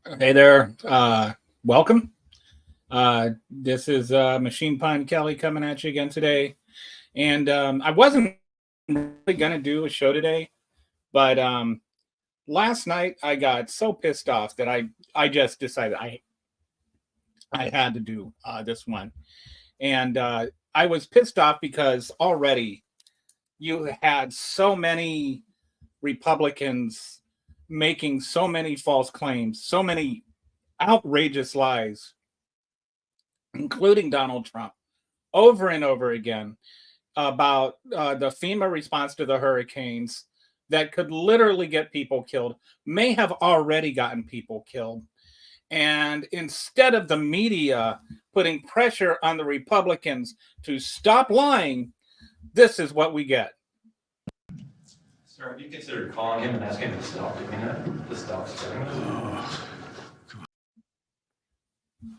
Hey there. Welcome. This is Machine Pun Kelly coming at you again today. And I wasn't really going to do a show today, but last night I got so pissed off that I just decided I had to do this one. And I was pissed off because already you had so many Republicans making so many false claims, so many outrageous lies, including Donald Trump, over and over again about the FEMA response to the hurricanes that could literally get people killed, may have already gotten people killed. And instead of the media putting pressure on the Republicans to stop lying, this is what we get. Sir, have you considered calling him and asking him to stop doing that? To stop spreading this?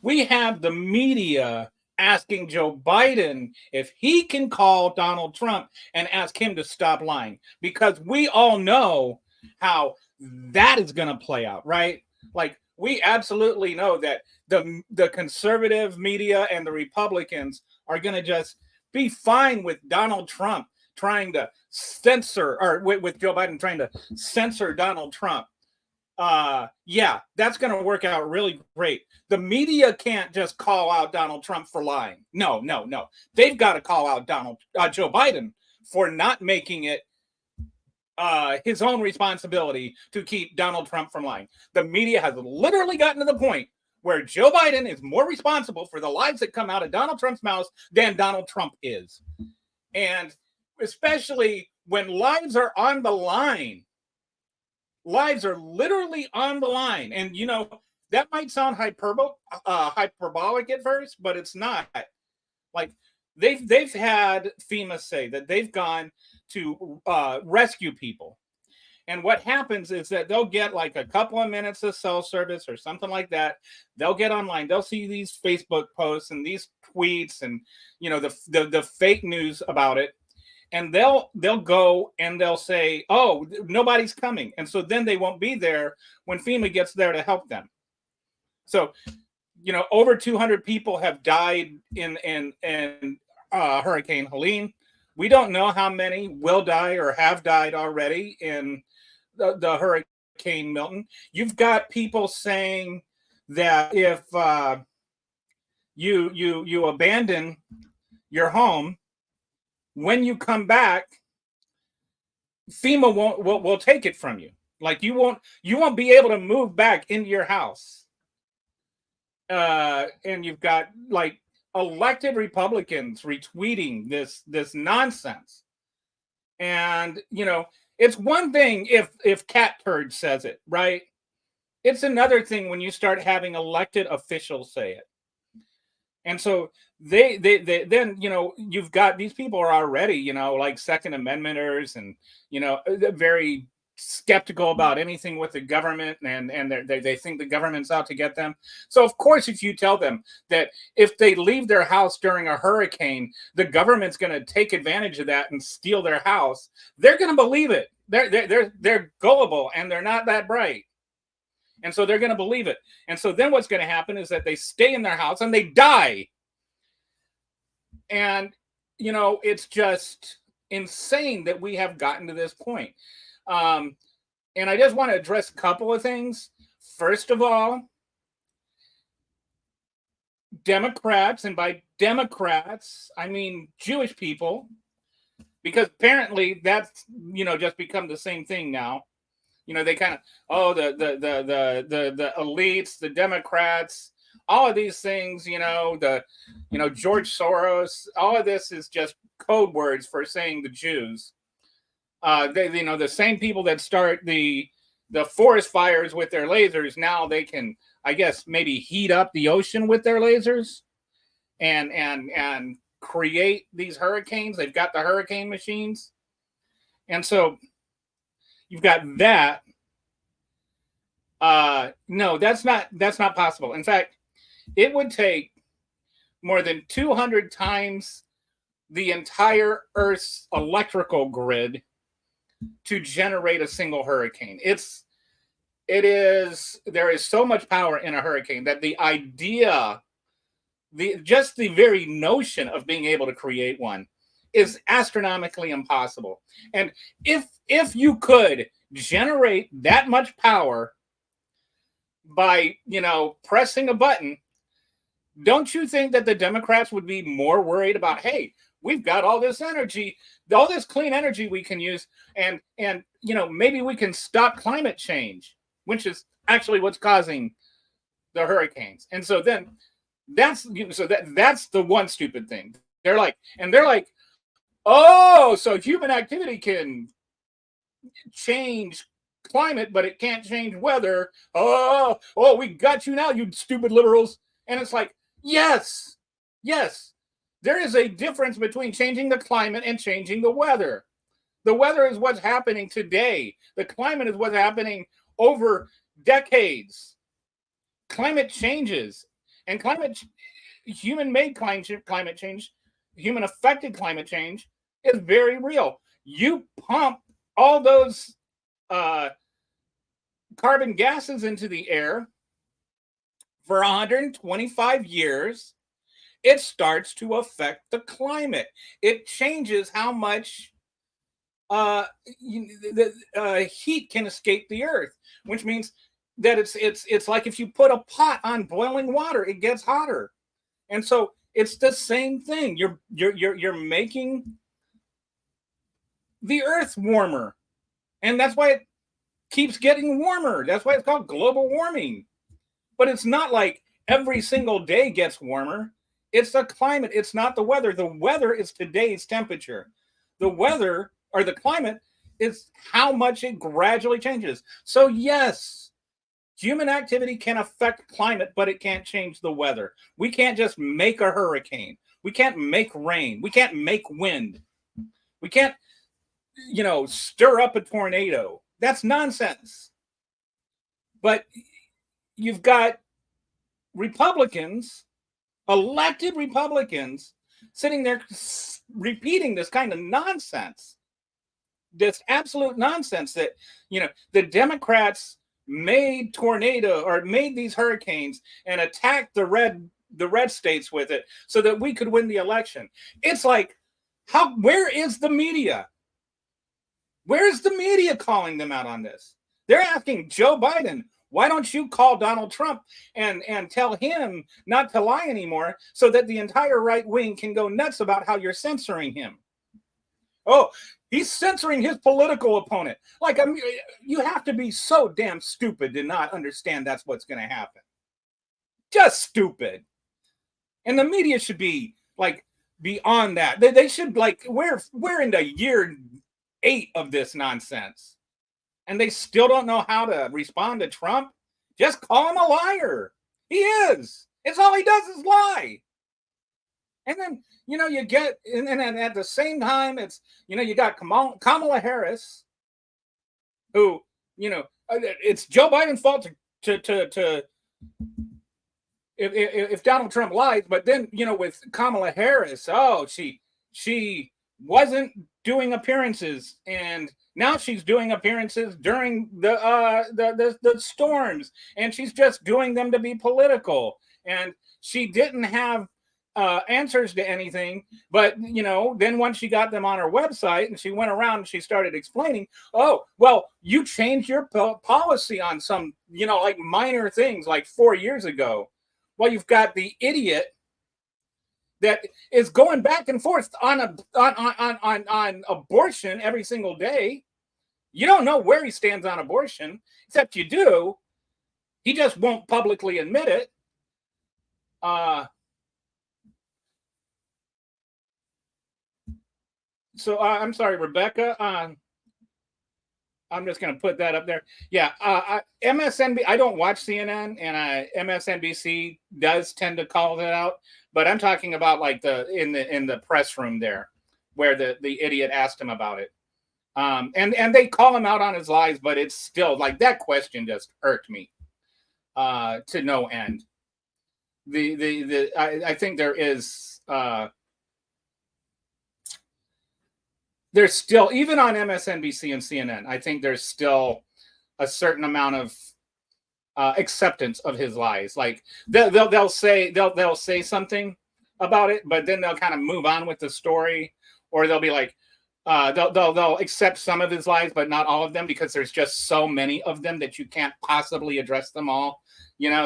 We have the media asking Joe Biden if he can call Donald Trump and ask him to stop lying, because we all know how that is going to play out, right? Like, we absolutely know that the conservative media and the Republicans are going to just be fine with Donald Trump trying to censor, or with Joe Biden trying to censor Donald Trump. Yeah, that's going to work out really great. The media can't just call out Donald Trump for lying. No, no, no. They've got to call out Joe Biden for not making it his own responsibility to keep Donald Trump from lying. The media has literally gotten to the point where Joe Biden is more responsible for the lies that come out of Donald Trump's mouth than Donald Trump is. And especially when lives are on the line, lives are literally on the line. And, you know, that might sound hyperbolic at first, but it's not. Like, they've had FEMA say that they've gone to rescue people. And what happens is that they'll get like a couple of minutes of cell service or something like that. They'll get online. They'll see these Facebook posts and these tweets and, you know, the fake news about it. And they'll go and they'll say, "Oh, nobody's coming," and so then they won't be there when FEMA gets there to help them. So, you know, over 200 people have died in Hurricane Helene. We don't know how many will die or have died already in the Hurricane Milton. You've got people saying that if you abandon your home, when you come back, FEMA will take it from you. Like, you won't be able to move back into your house. And you've got like elected Republicans retweeting this nonsense. And, you know, it's one thing if Cat Turd says it, right? It's another thing when you start having elected officials say it. And so they then, you know, you've got these people are already, you know, like Second Amendmenters and, you know, very skeptical about anything with the government, and they think the government's out to get them. So of course, if you tell them that if they leave their house during a hurricane, the government's going to take advantage of that and steal their house, they're going to believe it. They're gullible and they're not that bright. And so they're going to believe it. And so then what's going to happen is that they stay in their house and they die. And, you know, it's just insane that we have gotten to this point. And I just want to address a couple of things. First of all, Democrats, and by Democrats, I mean Jewish people, because apparently that's, you know, just become the same thing now. You know, they kind of, oh, the elites, the Democrats, all of these things, you know, George Soros, all of this is just code words for saying the Jews. You know, the same people that start the forest fires with their lasers, now they can, I guess, maybe heat up the ocean with their lasers and create these hurricanes. They've got the hurricane machines. And so you've got that. No, that's not possible. In fact, it would take more than 200 times the entire Earth's electrical grid to generate a single hurricane. there is so much power in a hurricane that the idea, just the very notion of being able to create one is astronomically impossible. And if you could generate that much power by, pressing a button, don't you think that the Democrats would be more worried about, hey, we've got all this energy, all this clean energy we can use, and maybe we can stop climate change, which is actually what's causing the hurricanes. And so then that's the one stupid thing. They're like, oh, so human activity can change climate, but it can't change weather. Oh, we got you now, you stupid liberals. And it's like, yes, there is a difference between changing the climate and changing the weather. The weather is what's happening today. The climate is what's happening over decades. Climate changes, and human-made climate change, human-affected climate change is very real. You pump all those carbon gases into the air for 125 years, it starts to affect the climate. It changes how much heat can escape the earth, which means that it's like if you put a pot on boiling water, it gets hotter. And so it's the same thing. You're making the earth warmer, and that's why it keeps getting warmer. That's why it's called global warming. But it's not like every single day gets warmer. It's the climate. It's not the weather. The weather is today's temperature. The weather, or the climate, is how much it gradually changes. So yes, human activity can affect climate, but it can't change the weather. We can't just make a hurricane. We can't make rain. We can't make wind. We can't, stir up a tornado. That's nonsense. But you've got Republicans, elected Republicans, sitting there repeating this kind of nonsense, this absolute nonsense that, the Democrats made these hurricanes and attacked the red states with it so that we could win the election. It's like, where is the media? Where is the media calling them out on this? They're asking Joe Biden, why don't you call Donald Trump and tell him not to lie anymore so that the entire right wing can go nuts about how you're censoring him? Oh, he's censoring his political opponent. Like, you have to be so damn stupid to not understand that's what's going to happen. Just stupid. And the media should be like beyond that. They should, like, we're into year 8 of this nonsense, and they still don't know how to respond to Trump. Just call him a liar. He is. It's all he does is lie. And then, you get, and at the same time, it's, you got Kamala Harris, who, it's Joe Biden's fault to if Donald Trump lies, but then, with Kamala Harris, she wasn't doing appearances, and now she's doing appearances during the storms, and she's just doing them to be political, and she didn't have answers to anything. But then once she got them on her website and she went around and she started explaining, oh well, you changed your policy on some like minor things like 4 years ago. Well, you've got the idiot that is going back and forth on abortion every single day. You don't know where he stands on abortion, except you do. He just won't publicly admit it. So I'm sorry, Rebecca. I'm just going to put that up there. Yeah, MSNBC. I don't watch CNN, and MSNBC does tend to call that out. But I'm talking about like in the press room there, where the idiot asked him about it, and they call him out on his lies. But it's still like that question just irked me to no end. I think there is. There's still, even on MSNBC and CNN, I think there's still a certain amount of acceptance of his lies. Like they'll say something about it, but then they'll kind of move on with the story, or they'll be like, they'll accept some of his lies, but not all of them, because there's just so many of them that you can't possibly address them all.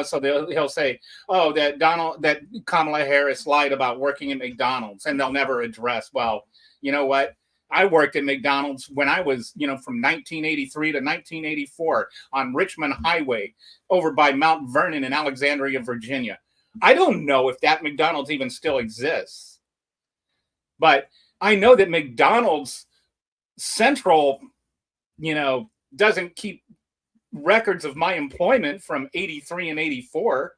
So he'll say, oh, that Kamala Harris lied about working at McDonald's, and they'll never address, well, you know what? I worked at McDonald's when I was, from 1983 to 1984 on Richmond Highway over by Mount Vernon in Alexandria, Virginia. I don't know if that McDonald's even still exists, but I know that McDonald's Central, doesn't keep records of my employment from 83 and 84.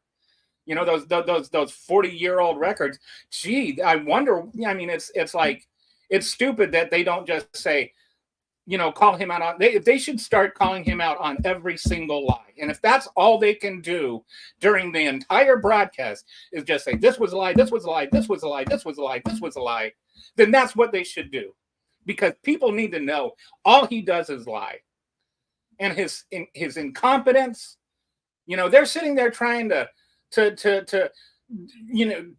Those 40-year-old records. Gee, I wonder. I mean, it's like, it's stupid that they don't just say, call him out on. They should start calling him out on every single lie. And if that's all they can do during the entire broadcast is just say, this was a lie, this was a lie, this was a lie, this was a lie, this was a lie, then that's what they should do. Because people need to know all he does is lie. And his incompetence, they're sitting there trying to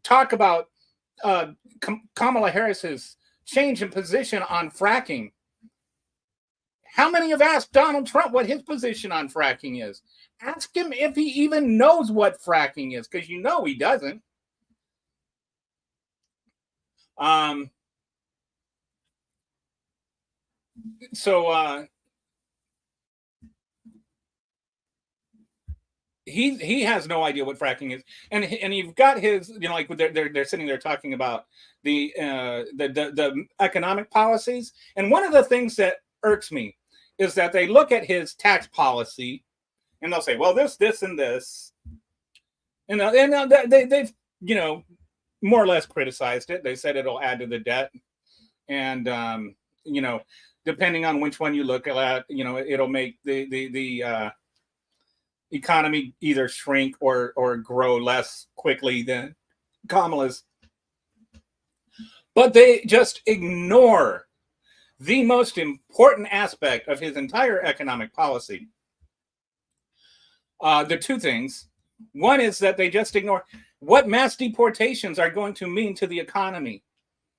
talk about Kamala Harris's change in position on fracking. How many have asked Donald Trump what his position on fracking is? Ask him if he even knows what fracking is, because he doesn't. He has no idea what fracking is, and you've got his, like they're sitting there talking about the economic policies, and one of the things that irks me is that they look at his tax policy and they'll say, well, this, and this, and they've more or less criticized it. They said it'll add to the debt, and depending on which one you look at, it'll make the economy either shrink or grow less quickly than Kamala's. But they just ignore the most important aspect of his entire economic policy. The two things. One is that they just ignore what mass deportations are going to mean to the economy.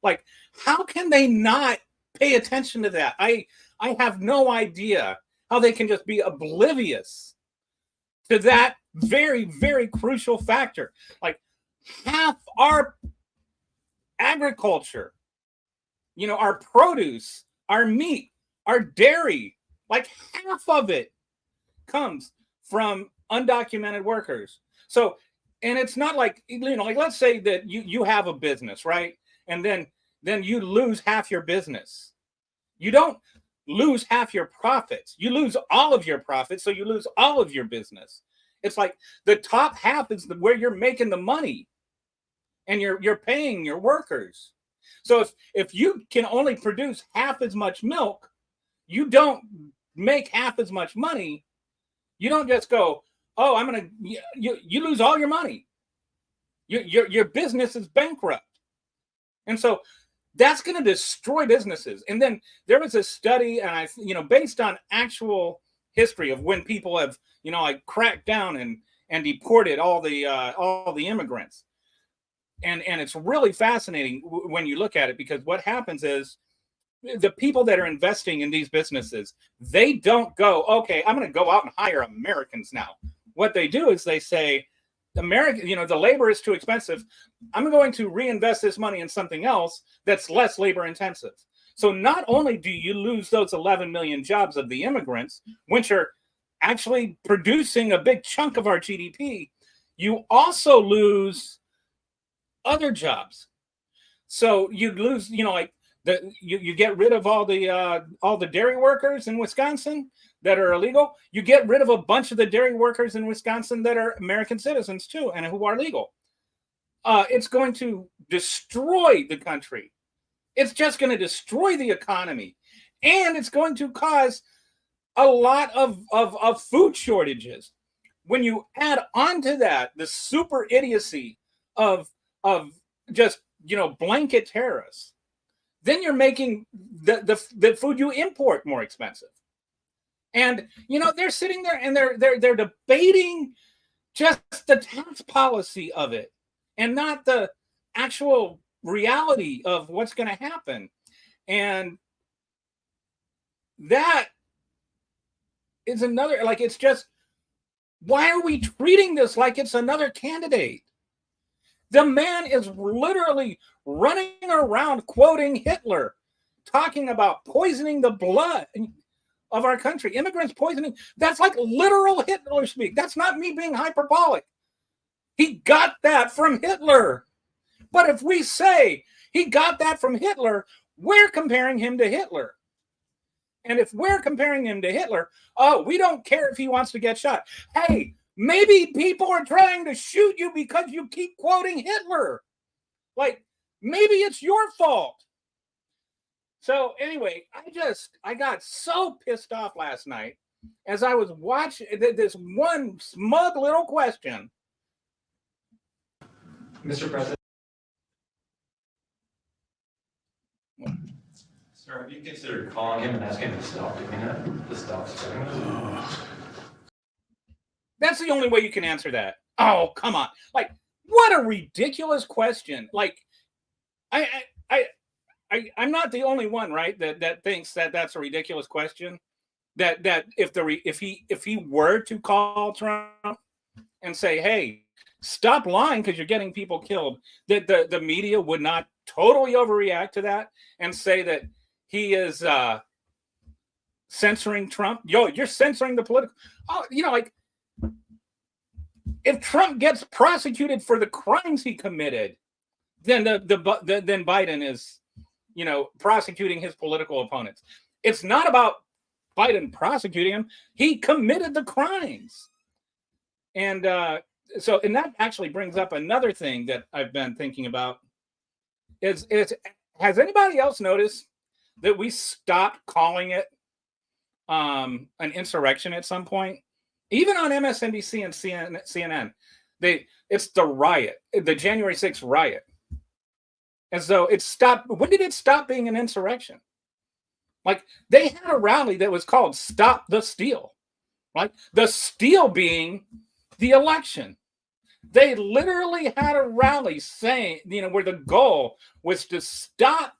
Like, how can they not pay attention to that? I have no idea how they can just be oblivious to that very, very crucial factor. Like, half our agriculture, our produce, our meat, our dairy, like half of it comes from undocumented workers. So, and it's not like, like let's say that you have a business, right? And then you lose half your business. You don't lose half your profits. You lose all of your profits, so you lose all of your business. It's like the top half is where you're making the money, and you're paying your workers. So if you can only produce half as much milk, you don't make half as much money. You don't just go, oh, you lose all your money. Your business is bankrupt. And so that's going to destroy businesses. And then there was a study, and based on actual history of when people have, like cracked down and deported all the immigrants. And it's really fascinating when you look at it, because what happens is the people that are investing in these businesses, they don't go, okay, I'm going to go out and hire Americans now. What they do is they say, the labor is too expensive. I'm going to reinvest this money in something else that's less labor intensive. So not only do you lose those 11 million jobs of the immigrants, which are actually producing a big chunk of our GDP, you also lose other jobs. So you lose, you get rid of all the dairy workers in Wisconsin that are illegal. You get rid of a bunch of the dairy workers in Wisconsin that are American citizens too, and who are legal. It's going to destroy the country. It's just going to destroy the economy, and it's going to cause a lot of food shortages. When you add on to that the super idiocy of just blanket tariffs, then you're making the food you import more expensive. And they're sitting there and they're debating just the tax policy of it and not the actual reality of what's going to happen. And that is another, like, it's just, why are we treating this like it's another candidate? The man is literally running around quoting Hitler, talking about poisoning the blood of our country, immigrants poisoning. That's like literal Hitler speak. That's not me being hyperbolic. He got that from Hitler. But if we say he got that from Hitler, we're comparing him to Hitler. And if we're comparing him to Hitler, oh, we don't care if he wants to get shot. Hey, maybe people are trying to shoot you because you keep quoting Hitler. Like, maybe it's your fault. So anyway, I got so pissed off last night as I was watching this one smug little question. Mr. President. Sir, have you considered calling him and asking him to stop doing that? To stop spreading this? That's the only way you can answer that. Oh, come on. Like, what a ridiculous question. Like, I'm not the only one, right, that thinks that that's a ridiculous question. That if he were to call Trump and say, hey, stop lying because you're getting people killed, that the media would not totally overreact to that and say that he is censoring Trump. Yo, you're censoring the political. Oh, like, if Trump gets prosecuted for the crimes he committed, then then Biden is, prosecuting his political opponents. It's not about Biden prosecuting him. He committed the crimes. And so that actually brings up another thing that I've been thinking about. Has anybody else noticed that we stopped calling it an insurrection at some point? Even on MSNBC and CNN, it's the riot, the January 6th riot. And so it stopped. When did it stop being an insurrection? Like, they had a rally that was called Stop the Steal, right? The steal being the election. They literally had a rally saying, where the goal was to stop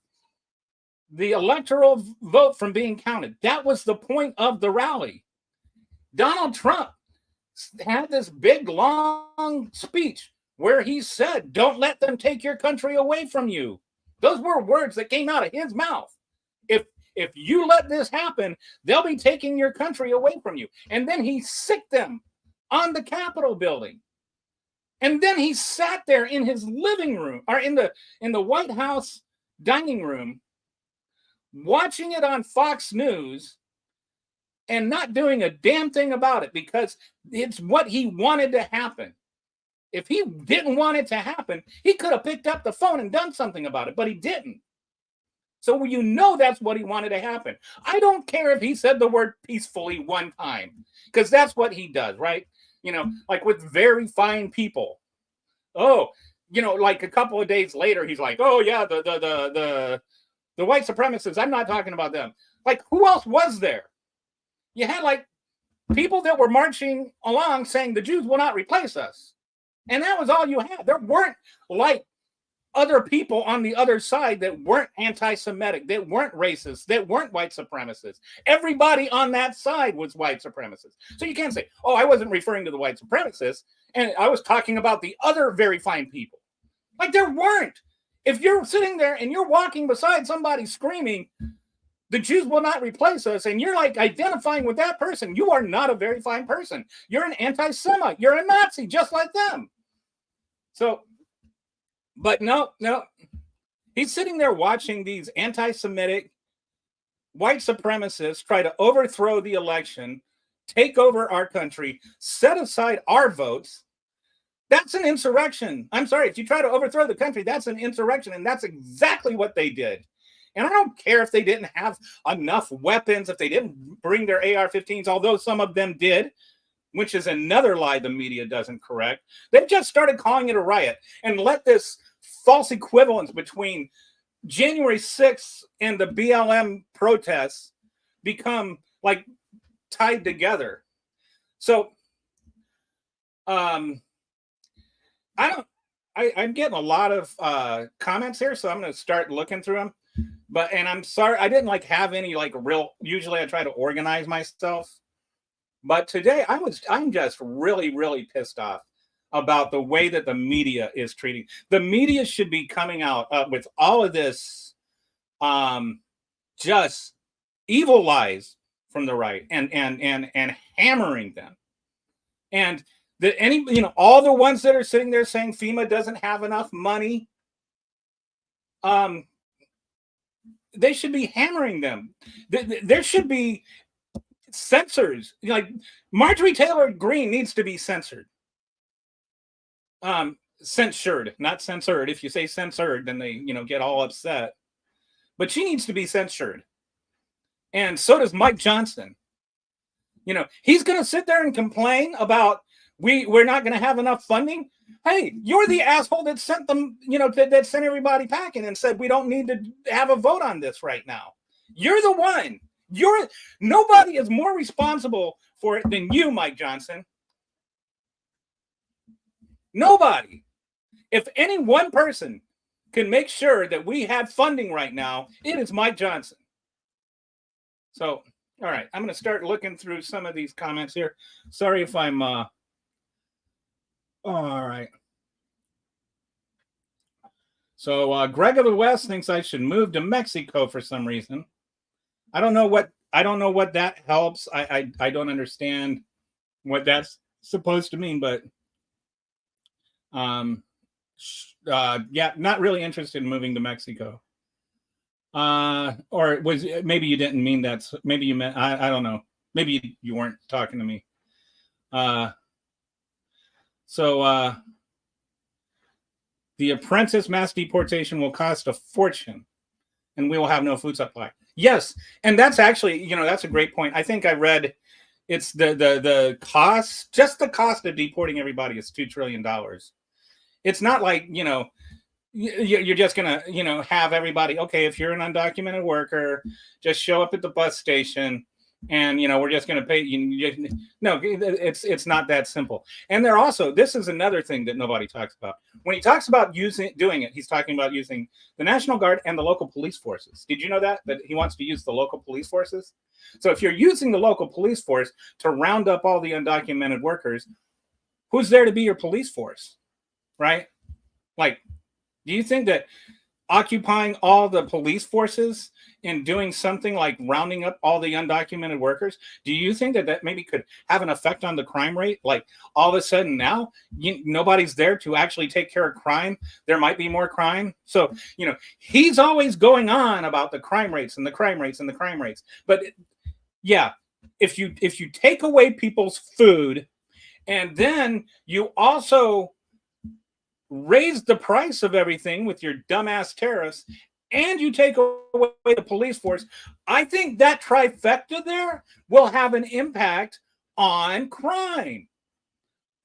the electoral vote from being counted. That was the point of the rally. Donald Trump had this big, long speech where he said, don't let them take your country away from you. Those were words that came out of his mouth. If you let this happen, they'll be taking your country away from you. And then he sicked them on the Capitol building. And then he sat there in his living room, or in the White House dining room, watching it on Fox News and not doing a damn thing about it because it's what he wanted to happen. If he didn't want it to happen, he could have picked up the phone and done something about it, but he didn't. So that's what he wanted to happen. I don't care if he said the word peacefully one time, because that's what he does, right? Like with very fine people. Oh, like a couple of days later, he's like, oh yeah, the white supremacists, I'm not talking about them. Like, who else was there? You had like people that were marching along saying the Jews will not replace us. And that was all you had. There weren't like other people on the other side that weren't anti-Semitic, that weren't racist, that weren't white supremacists. Everybody on that side was white supremacists. So you can't say, oh, I wasn't referring to the white supremacists, and I was talking about the other very fine people. Like, there weren't. If you're sitting there and you're walking beside somebody screaming, the Jews will not replace us, and you're like identifying with that person, you are not a very fine person. You're an anti-Semite. You're a Nazi, just like them. So, but no. He's sitting there watching these anti-Semitic white supremacists try to overthrow the election, take over our country, set aside our votes. That's an insurrection. I'm sorry, if you try to overthrow the country, that's an insurrection, and that's exactly what they did. And I don't care if they didn't have enough weapons, if they didn't bring their AR-15s, although some of them did, which is another lie the media doesn't correct. They just started calling it a riot and let this false equivalence between January 6th and the BLM protests become like tied together. So I'm getting a lot of comments here, so I'm going to start looking through them. And I'm sorry, I didn't have any real. Usually, I try to organize myself, but today I'm just really, really pissed off about the way that the media is treating. The media should be coming out with all of this, just evil lies from the right and hammering them. And all the ones that are sitting there saying FEMA doesn't have enough money, they should be hammering them. There should be censors. Marjorie Taylor Greene needs to be censored. Censured, not censored. If you say censored, then they get all upset. But she needs to be censured. And so does Mike Johnson. He's going to sit there and complain about we're not going to have enough funding. Hey, you're the asshole that sent them, that sent everybody packing and said we don't need to have a vote on this right now. You're the one. Nobody is more responsible for it than you, Mike Johnson. Nobody. If any one person can make sure that we have funding right now, it is Mike Johnson. So, all right, I'm going to start looking through some of these comments here. Sorry if I'm all right. So Greg of the West thinks I should move to Mexico for some reason. I don't know what that helps. I don't understand what that's supposed to mean, but yeah, not really interested in moving to Mexico. Or maybe you didn't mean that. Maybe you meant I don't know. Maybe you weren't talking to me. So the apprentice mass deportation will cost a fortune, and we will have no food supply. Yes, and that's actually, that's a great point. I think I read it's the cost, just the cost of deporting everybody is $2 trillion. It's not like, you're just going to, have everybody, okay, if you're an undocumented worker, just show up at the bus station and, we're just going to pay you. No, it's not that simple. And they're also, this is another thing that nobody talks about. When he talks about doing it, he's talking about using the National Guard and the local police forces. Did you know that he wants to use the local police forces? So if you're using the local police force to round up all the undocumented workers, who's there to be your police force? Right? Do you think that occupying all the police forces and doing something like rounding up all the undocumented workers, do you think that maybe could have an effect on the crime rate? Like all of a sudden now nobody's there to actually take care of crime. There might be more crime. So, he's always going on about the crime rates and the crime rates and the crime rates. But yeah, if you take away people's food and then you also raise the price of everything with your dumbass tariffs, and you take away the police force, I think that trifecta there will have an impact on crime.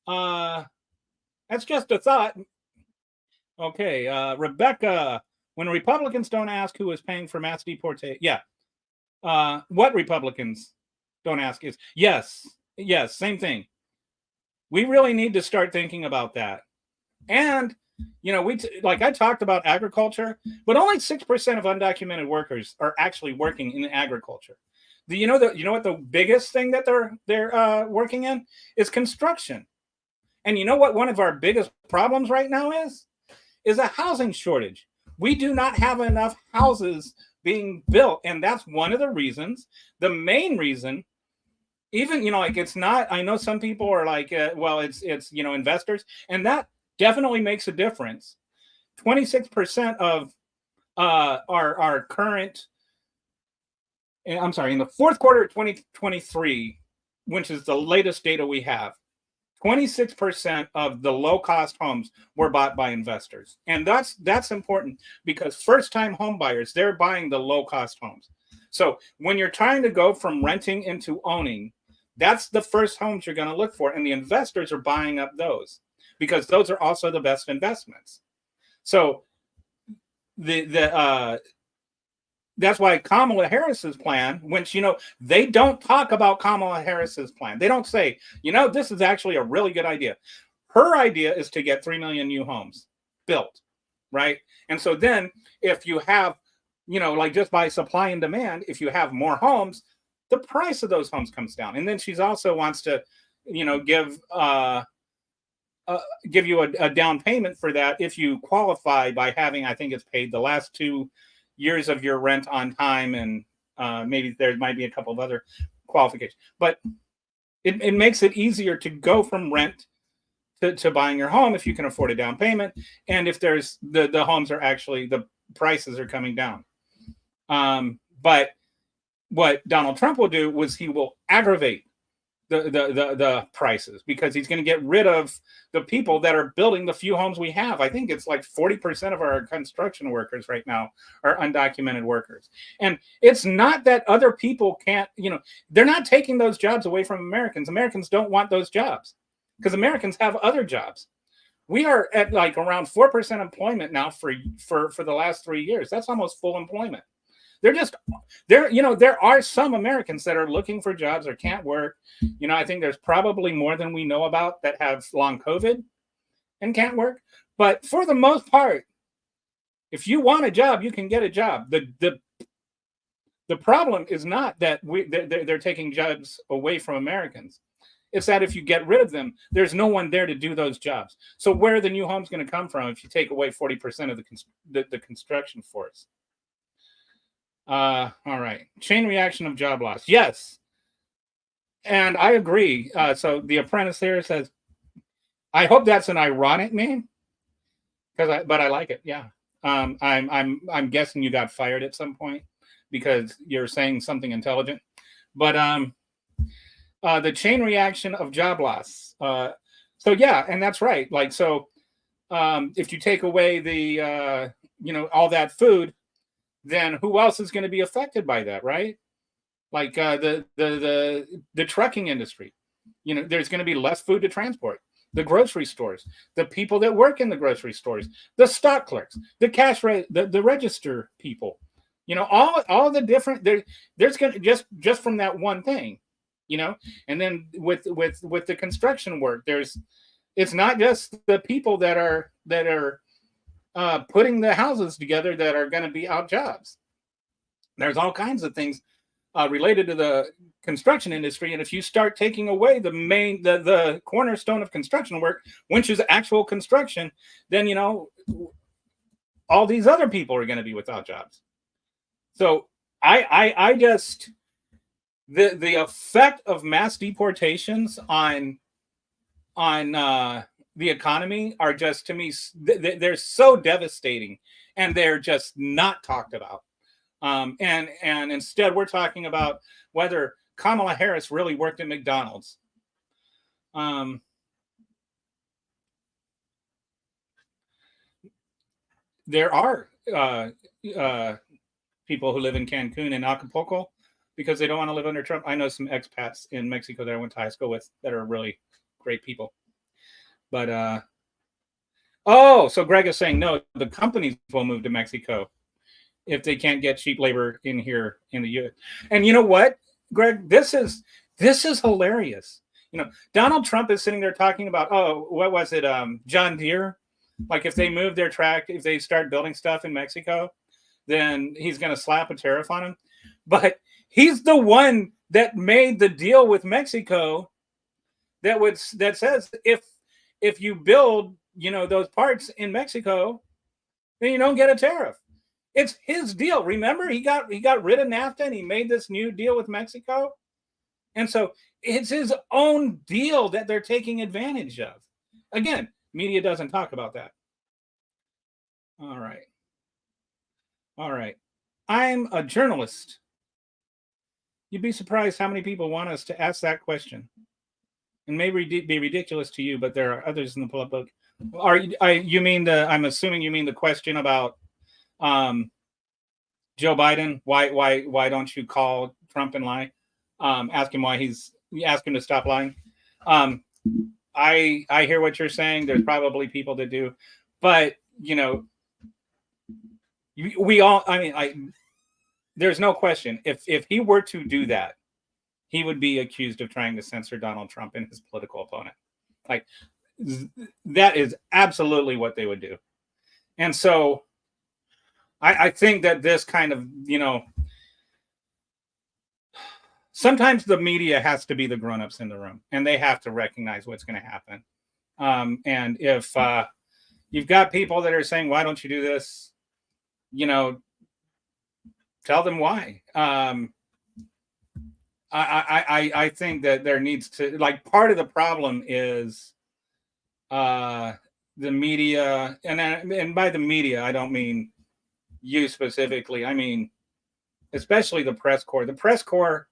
That's just a thought. Okay, Rebecca, when Republicans don't ask who is paying for mass deportation, yeah. What Republicans don't ask is, yes, same thing. We really need to start thinking about that. And, I talked about agriculture, but only 6% of undocumented workers are actually working in agriculture. You know what the biggest thing that they're working in is construction. And you know what one of our biggest problems right now is a housing shortage. We do not have enough houses being built, and that's one of the reasons. The main reason, even it's not. I know some people are like, well, it's investors, and that definitely makes a difference. 26% of our current, I'm sorry, in the fourth quarter of 2023, which is the latest data we have, 26% of the low-cost homes were bought by investors. And that's important because first-time home buyers, they're buying the low-cost homes. So when you're trying to go from renting into owning, that's the first homes you're going to look for, and the investors are buying up those, because those are also the best investments. So the that's why Kamala Harris's plan, which, they don't talk about Kamala Harris's plan. They don't say, this is actually a really good idea. Her idea is to get 3 million new homes built, right? And so then if you have, like just by supply and demand, if you have more homes, the price of those homes comes down. And then she's also wants to, give you a down payment for that if you qualify by having, I think it's paid the last 2 years of your rent on time, and maybe there might be a couple of other qualifications. But it makes it easier to go from rent to buying your home if you can afford a down payment, and if there's the homes are actually, the prices are coming down. But what Donald Trump will do was he will aggravate the prices, because he's going to get rid of the people that are building the few homes we have. I think it's like 40% of our construction workers right now are undocumented workers. And it's not that other people can't, they're not taking those jobs away from Americans. Americans don't want those jobs because Americans have other jobs. We are at like around 4% employment now for the last 3 years. That's almost full employment. There are some Americans that are looking for jobs or can't work. I think there's probably more than we know about that have long COVID and can't work. But for the most part, if you want a job, you can get a job. The problem is not that they're taking jobs away from Americans. It's that if you get rid of them, there's no one there to do those jobs. So where are the new homes going to come from if you take away 40% of the construction force? All right. Chain reaction of job loss. Yes. And I agree. So the apprentice here says, I hope that's an ironic name, but I like it. Yeah. I'm guessing you got fired at some point because you're saying something intelligent. But the chain reaction of job loss. So yeah, and that's right. Like, so if you take away the all that food, then who else is going to be affected by that, right? Like the trucking industry. There's going to be less food to transport. The grocery stores, the people that work in the grocery stores, the stock clerks, the cash the register people. All the different there's going to just from that one thing, And then with the construction work, it's not just the people that are putting the houses together that are going to be out jobs. There's all kinds of things related to the construction industry, and if you start taking away the cornerstone of construction work, which is actual construction, then all these other people are going to be without jobs. So I just the effect of mass deportations on the economy are just, to me, they're so devastating, and they're just not talked about. And instead we're talking about whether Kamala Harris really worked at McDonald's. There are people who live in Cancun and Acapulco because they don't want to live under Trump. I know some expats in Mexico that I went to high school with that are really great people. But so Greg is saying no, the companies will move to Mexico if they can't get cheap labor in here in the U.S. And you know what, Greg, this is hilarious. Donald Trump is sitting there talking about, what was it, John Deere? Like if they move their if they start building stuff in Mexico, then he's going to slap a tariff on them. But he's the one that made the deal with Mexico that says if you build, those parts in Mexico, then you don't get a tariff. It's his deal. Remember, he got rid of NAFTA and he made this new deal with Mexico. And so it's his own deal that they're taking advantage of. Again, media doesn't talk about that. All right. I'm a journalist. You'd be surprised how many people want us to ask that question. And maybe be ridiculous to you, but there are others in the public. I'm assuming you mean the question about Joe Biden. Why don't you call Trump and lie? Ask him ask him to stop lying. I hear what you're saying. There's probably people that do, but we all. I mean, there's no question. If he were to do that, he would be accused of trying to censor Donald Trump and his political opponent. Like that is absolutely what they would do. And so I think that this kind of, sometimes the media has to be the grown-ups in the room, and they have to recognize what's going to happen. And if you've got people that are saying, why don't you do this? Tell them why. I think that there needs to, like, part of the problem is the media, and by the media, I don't mean you specifically. I mean, especially the press corps. The press corps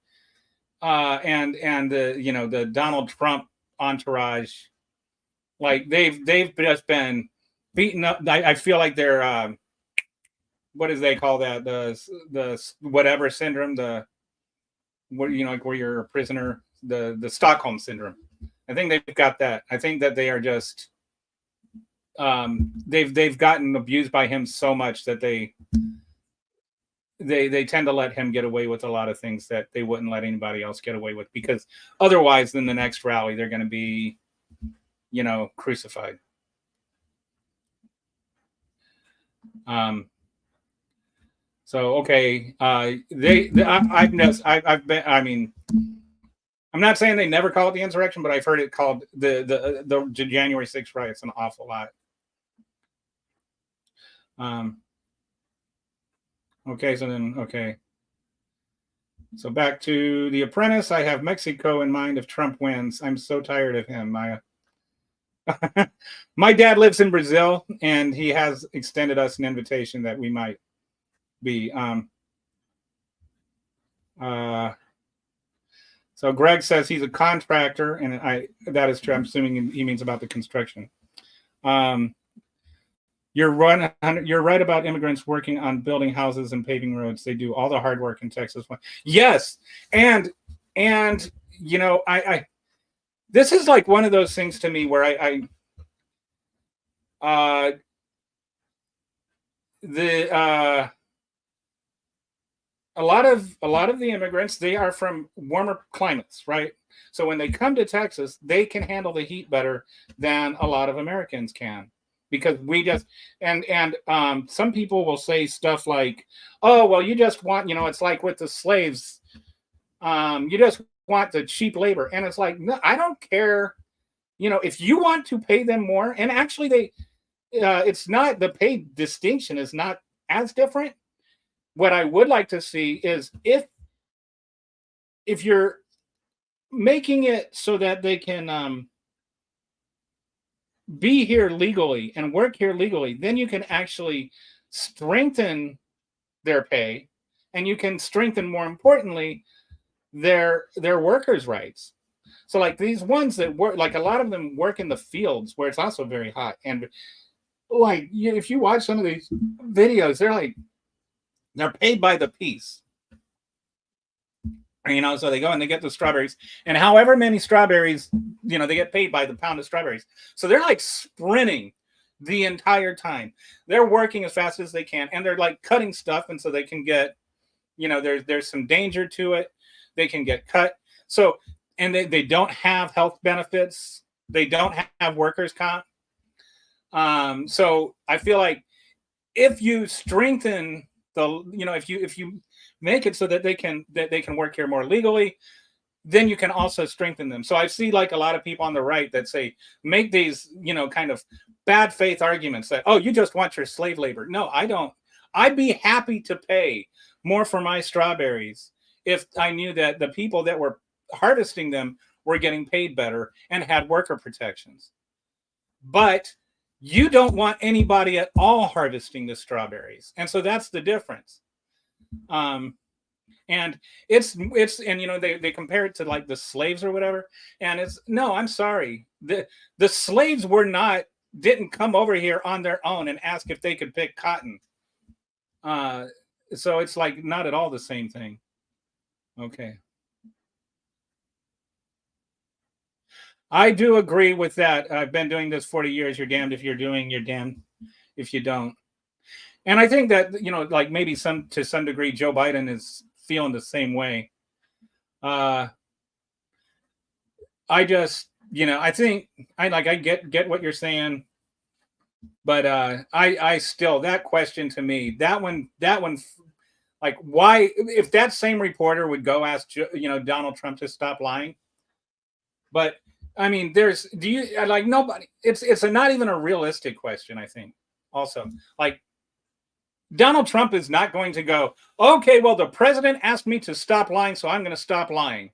and the the Donald Trump entourage, like they've just been beaten up. I feel like they're what do they call that? The whatever syndrome, like where you're a prisoner, the Stockholm syndrome. I think they've got that. I think that they are just they've gotten abused by him so much that they tend to let him get away with a lot of things that they wouldn't let anybody else get away with, because otherwise, in the next rally, they're going to be, crucified. So okay, I've been. I mean, I'm not saying they never call it the insurrection, but I've heard it called the January 6th riots an awful lot. Okay. So back to The Apprentice. I have Mexico in mind if Trump wins. I'm so tired of him. My dad lives in Brazil, and he has extended us an invitation that we might be. So Greg says he's a contractor, and that is true. I'm assuming he means about the construction. You're right about immigrants working on building houses and paving roads. They do all the hard work in Texas. Yes, and I this is like one of those things to me where a lot of the immigrants, they are from warmer climates, right? So when they come to Texas, they can handle the heat better than a lot of Americans can, because we just and some people will say stuff like, oh, well, you just want, it's like with the slaves, you just want the cheap labor. And it's like, no, I don't care, if you want to pay them more. And actually it's not, the pay distinction is not as different. What I would like to see is if you're making it so that they can be here legally and work here legally, then you can actually strengthen their pay, and you can strengthen, more importantly, their workers' rights. So like these ones that work, like a lot of them work in the fields where it's also very hot, and like if you watch some of these videos, they're paid by the piece. So they go and they get the strawberries, and however many strawberries, they get paid by the pound of strawberries. So they're like sprinting the entire time. They're working as fast as they can, and they're like cutting stuff, and so they can get, there's some danger to it. They can get cut. So, and they don't have health benefits. They don't have workers' comp. So I feel like if you strengthen if you make it so that they can work here more legally, then you can also strengthen them. So I see like a lot of people on the right that say, make these, kind of bad faith arguments that, oh, you just want your slave labor. No, I don't. I'd be happy to pay more for my strawberries if I knew that the people that were harvesting them were getting paid better and had worker protections. But you don't want anybody at all harvesting the strawberries. And so that's the difference. And it's they compare it to like the slaves or whatever. And it's, no, I'm sorry. The slaves didn't come over here on their own and ask if they could pick cotton. So it's like not at all the same thing. Okay. I do agree with that. I've been doing this 40 years. You're damned if you're doing, you're damned if you don't. And I think that, like maybe to some degree, Joe Biden is feeling the same way. I just, I think I get what you're saying, but I still, that question to me, that one, like, why, if that same reporter would go ask Donald Trump to stop lying, but I mean, do you like nobody? It's not even a realistic question. I think also, like, Donald Trump is not going to go, okay, well, the president asked me to stop lying, so I'm going to stop lying.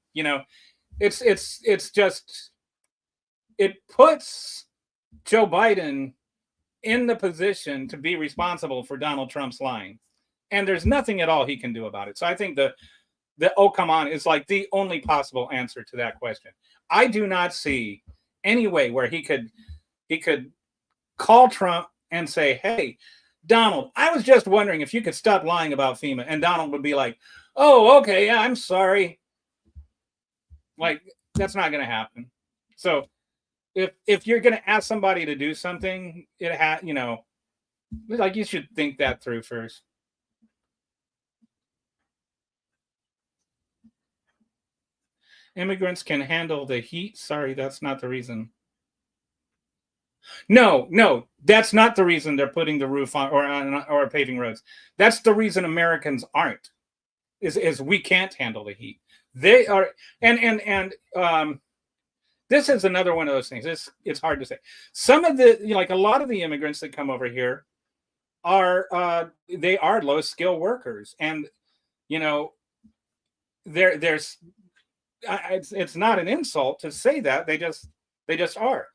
It's just, it puts Joe Biden in the position to be responsible for Donald Trump's lying. And there's nothing at all he can do about it. So I think the oh come on is like the only possible answer to that question. I do not see any way where he could call Trump and say, "Hey, Donald, I was just wondering if you could stop lying about FEMA." And Donald would be like, "Oh, okay, yeah, I'm sorry." Like, that's not going to happen. So if you're going to ask somebody to do something, like, you should think that through first. Immigrants can handle the heat. Sorry, that's not the reason. No, that's not the reason they're putting the roof on or paving roads. That's the reason Americans aren't. Is we can't handle the heat. They are, and this is another one of those things. It's hard to say. Some of the, like, a lot of the immigrants that come over here are they are low skill workers, and there's it's not an insult to say that. They just are.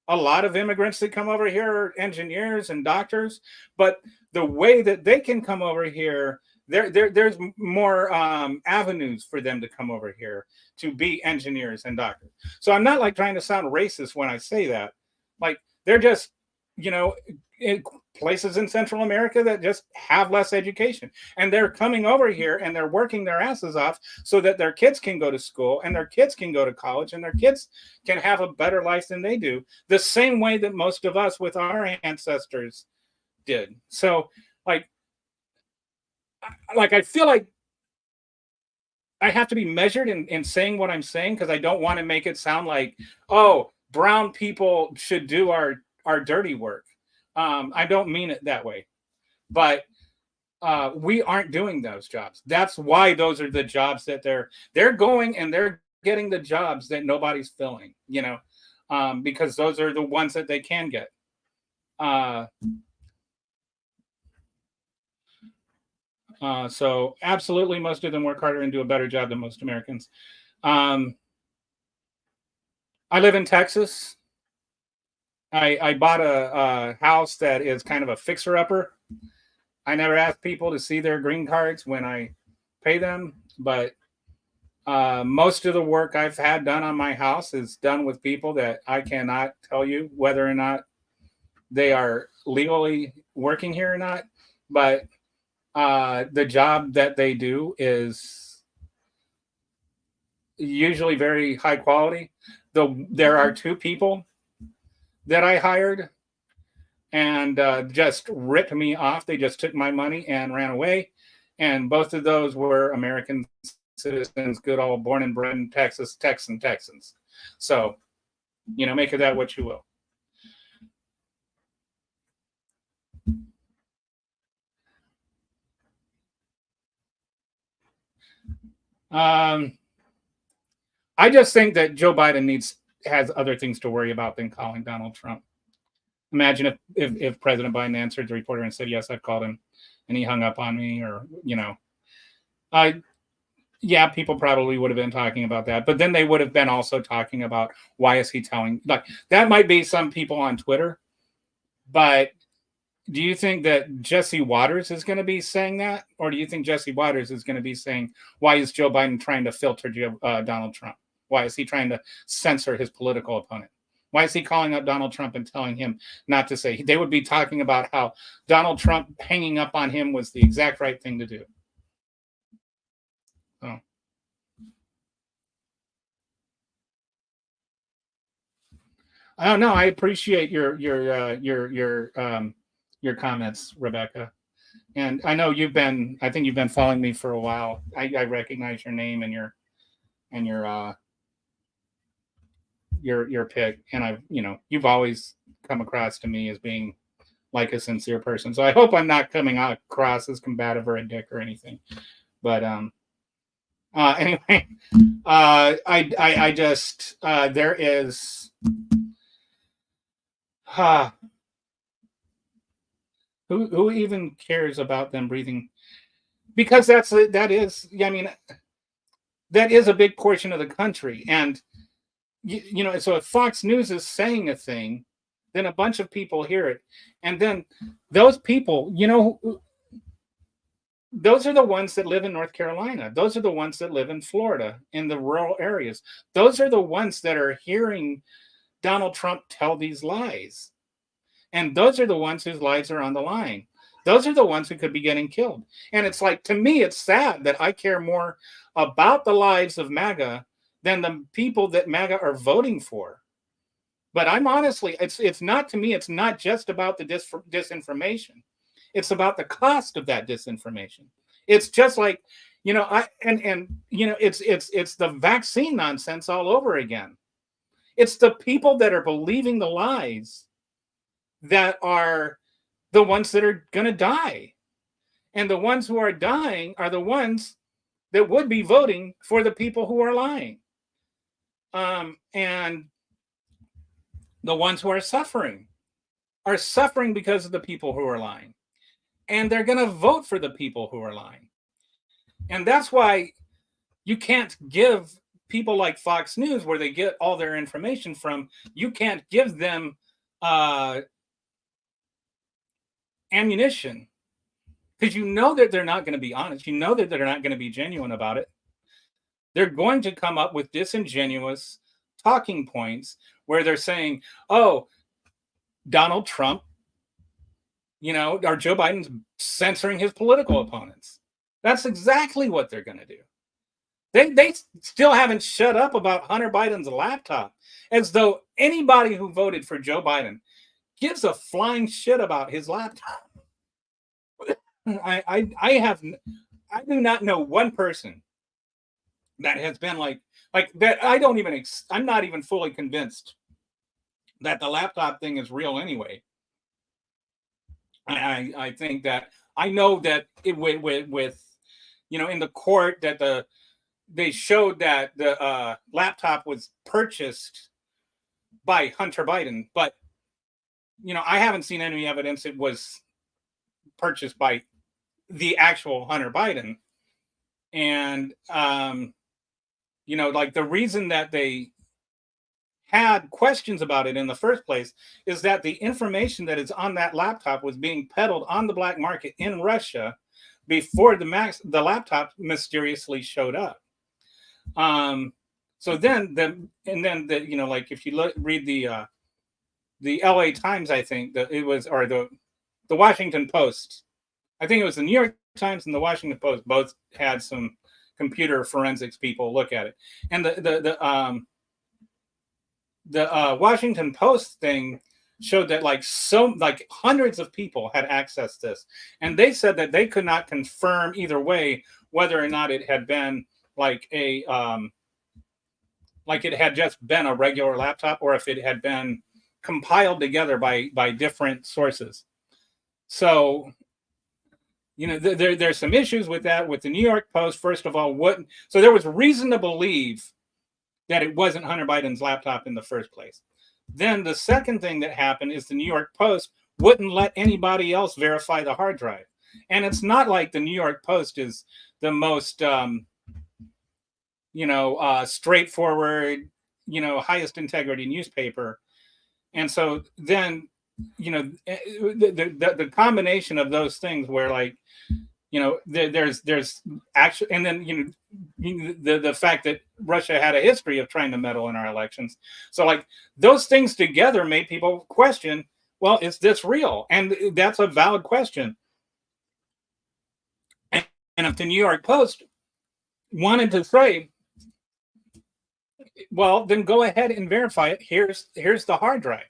A lot of immigrants that come over here are engineers and doctors, but the way that they can come over here, there's more avenues for them to come over here to be engineers and doctors. So I'm not like trying to sound racist when I say that. Like, they're just, in places in Central America that just have less education, and they're coming over here and they're working their asses off so that their kids can go to school and their kids can go to college and their kids can have a better life than they do, the same way that most of us with our ancestors did. So, like I feel like I have to be measured in saying what I'm saying, because I don't want to make it sound like, oh, brown people should do our dirty work. I don't mean it that way, but we aren't doing those jobs. That's why those are the jobs that they're going, and they're getting the jobs that nobody's filling, because those are the ones that they can get. So absolutely, most of them work harder and do a better job than most Americans. I live in Texas. I bought a house that is kind of a fixer-upper. I never ask people to see their green cards when I pay them, but most of the work I've had done on my house is done with people that I cannot tell you whether or not they are legally working here or not. But the job that they do is usually very high quality. There are two people that I hired and just ripped me off. They just took my money and ran away. And both of those were American citizens, good old born and bred in Texas, Texans. So, make of that what you will. I just think that Joe Biden has other things to worry about than calling Donald Trump. Imagine if President Biden answered the reporter and said, "Yes, I've called him," and he hung up on me, or people probably would have been talking about that, but then they would have been also talking about, why is he telling, like, that might be some people on Twitter, but do you think that Jesse Waters is going to be saying that, or do you think Jesse Waters is going to be saying, why is Joe Biden trying to filter Donald Trump? Why is he trying to censor his political opponent? Why is he calling up Donald Trump and telling him not to say? They would be talking about how Donald Trump hanging up on him was the exact right thing to do. Oh. I don't know. I appreciate your comments, Rebecca. And I know I think you've been following me for a while. I recognize your name and your pick, and you've always come across to me as being like a sincere person. So I hope I'm not coming across as combative or a dick or anything. But anyway, I just there is who even cares about them breathing? Because that is, I mean, that is a big portion of the country. And so if Fox News is saying a thing, then a bunch of people hear it, and then those people, those are the ones that live in North Carolina. Those are the ones that live in Florida, in the rural areas. Those are the ones that are hearing Donald Trump tell these lies. And those are the ones whose lives are on the line. Those are the ones who could be getting killed. And it's like, to me, it's sad that I care more about the lives of MAGA than the people that MAGA are voting for. But I'm honestly, it's not, to me, it's not just about the disinformation. It's about the cost of that disinformation. It's just like, it's the vaccine nonsense all over again. It's the people that are believing the lies that are the ones that are going to die. And the ones who are dying are the ones that would be voting for the people who are lying. And the ones who are suffering because of the people who are lying. And they're going to vote for the people who are lying. And that's why you can't give people like Fox News, where they get all their information from, you can't give them ammunition, because you know that they're not going to be honest. You know that they're not going to be genuine about it. They're going to come up with disingenuous talking points where they're saying, oh, Donald Trump, or Joe Biden's censoring his political opponents. That's exactly what they're going to do. They still haven't shut up about Hunter Biden's laptop, as though anybody who voted for Joe Biden gives a flying shit about his laptop. I do not know one person that has been like that. I'm not even fully convinced that the laptop thing is real anyway. I think that, I know that it with in the court that they showed that the laptop was purchased by Hunter Biden, but I haven't seen any evidence it was purchased by the actual Hunter Biden. And like, the reason that they had questions about it in the first place is that the information that is on that laptop was being peddled on the black market in Russia before the laptop mysteriously showed up. So then like, if you read the LA Times, I think that it was, or the Washington Post, I think it was the New York Times and the Washington Post, both had some computer forensics people look at it. And the Washington Post thing showed that like hundreds of people had accessed this, and they said that they could not confirm either way whether or not it had been like it had just been a regular laptop, or if it had been compiled together by different sources. So there's some issues with that, with the New York Post. First of all, so there was reason to believe that it wasn't Hunter Biden's laptop in the first place. Then the second thing that happened is the New York Post wouldn't let anybody else verify the hard drive. And it's not like the New York Post is the most straightforward, highest integrity newspaper. And so then the combination of those things, where like there's actually, and then the fact that Russia had a history of trying to meddle in our elections, so like those things together made people question, well, is this real? And that's a valid question. And if the New York Post wanted to say, well, then go ahead and verify it, here's the hard drive,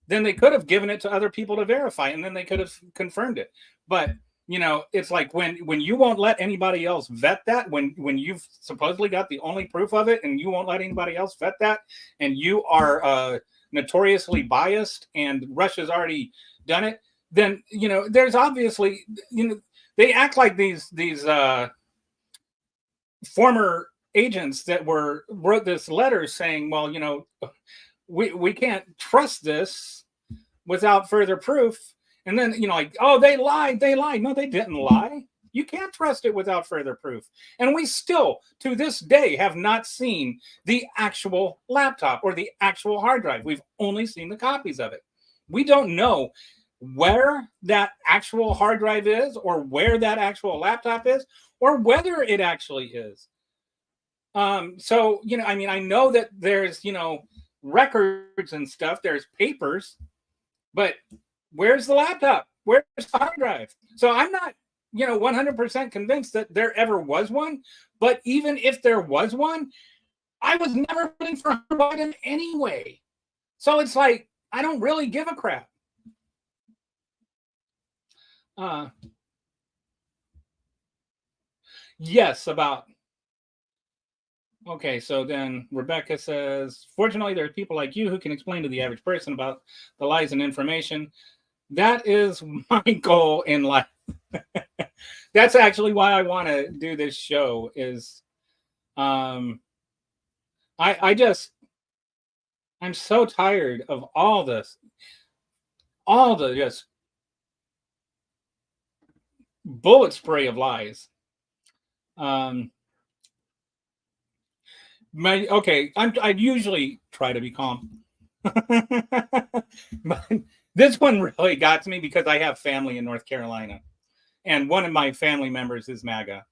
then they could have given it to other people to verify, and then they could have confirmed it. But you know, it's like when you won't let anybody else vet that, when you've supposedly got the only proof of it, and you won't let anybody else vet that, and you are notoriously biased, and Russia's already done it, then you know there's obviously, you know, they act like these former agents that wrote this letter saying, well, you know, we can't trust this without further proof. And then, you know, like, oh, they lied. No, they didn't lie. You can't trust it without further proof. And we still, to this day, have not seen the actual laptop or the actual hard drive. We've only seen the copies of it. We don't know where that actual hard drive is, or where that actual laptop is, or whether it actually is. So, you know, I mean, I know that there's, you know, records and stuff, there's papers, but where's the laptop? Where's the hard drive? So I'm not, you know, 100% convinced that there ever was one. But even if there was one, I was never voting for Hunter Biden anyway. So it's like, I don't really give a crap. Yes, about. Okay, so then Rebecca says, fortunately, there are people like you who can explain to the average person about the lies and information. That is my goal in life. That's actually why I want to do this show is I'm so tired of all this, all the just bullet spray of lies. I usually try to be calm. But this one really got to me because I have family in North Carolina, and one of my family members is MAGA.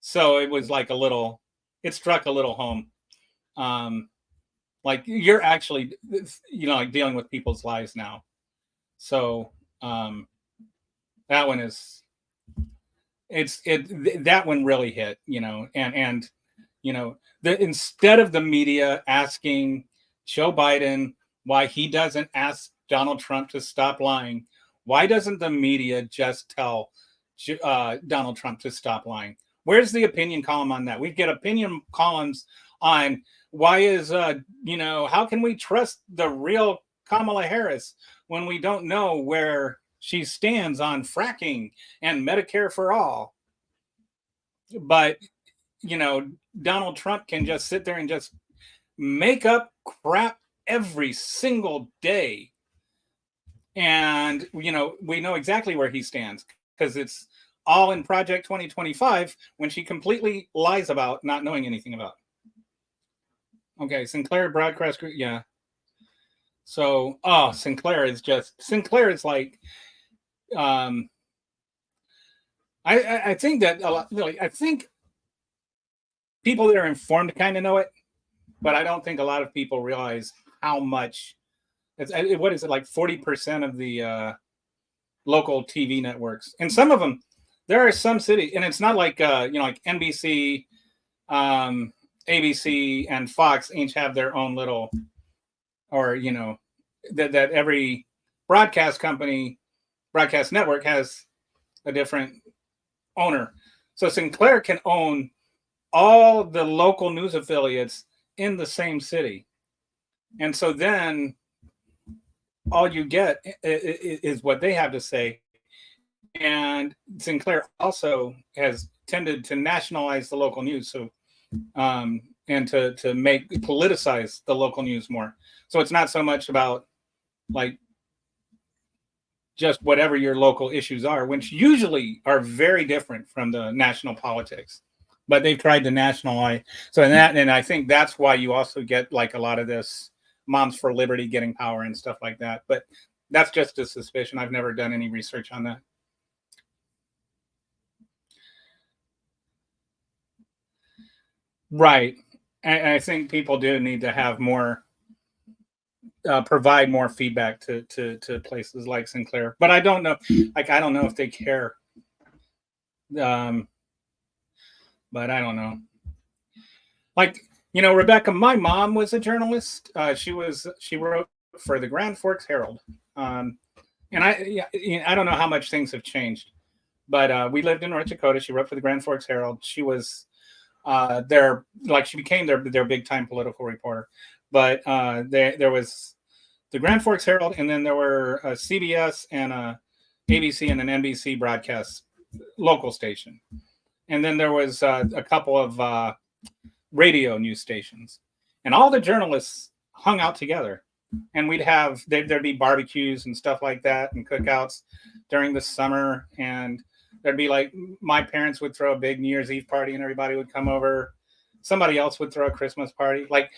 So it was like it struck a little home. Like you're actually, you know, like dealing with people's lives now. So that one is, that one really hit, you know, and you know, instead of the media asking Joe Biden why he doesn't ask Donald Trump to stop lying, why doesn't the media just tell Donald Trump to stop lying? Where's the opinion column on that? We get opinion columns on why is, you know, how can we trust the real Kamala Harris when we don't know where she stands on fracking and Medicare for all? But, you know, Donald Trump can just sit there and just make up crap every single day. And, you know, we know exactly where he stands because it's all in Project 2025 when she completely lies about not knowing anything about. Okay, Sinclair Broadcast Group, yeah. So, Sinclair is like, I think that a lot, really, I think people that are informed kind of know it, but I don't think a lot of people realize how much. What is it, like 40% of the local TV networks, and some of them, there are some cities, and it's not like you know, like NBC, ABC, and Fox each have their own little, or you know, that every broadcast network has a different owner. So Sinclair can own all the local news affiliates in the same city, and so then all you get is what they have to say. And Sinclair also has tended to nationalize the local news, so and to politicize the local news more. So it's not so much about like just whatever your local issues are, which usually are very different from the national politics. But they've tried to nationalize. So and I think that's why you also get like a lot of this Moms for Liberty getting power and stuff like that. But that's just a suspicion. I've never done any research on that. Right. And I think people do need to have more, provide more feedback to places like Sinclair. But I don't know, like, I don't know if they care. But I don't know. Like, you know, Rebecca, my mom was a journalist. She wrote for the Grand Forks Herald. And I don't know how much things have changed, But we lived in North Dakota. She wrote for the Grand Forks Herald. She was she became their big time political reporter. But there was the Grand Forks Herald, and then there were a CBS and a ABC and an NBC broadcast local station, and then there was a couple of radio news stations, and all the journalists hung out together, and there'd be barbecues and stuff like that and cookouts during the summer, and there'd be like my parents would throw a big New Year's Eve party and everybody would come over. Somebody else would throw a Christmas party. Like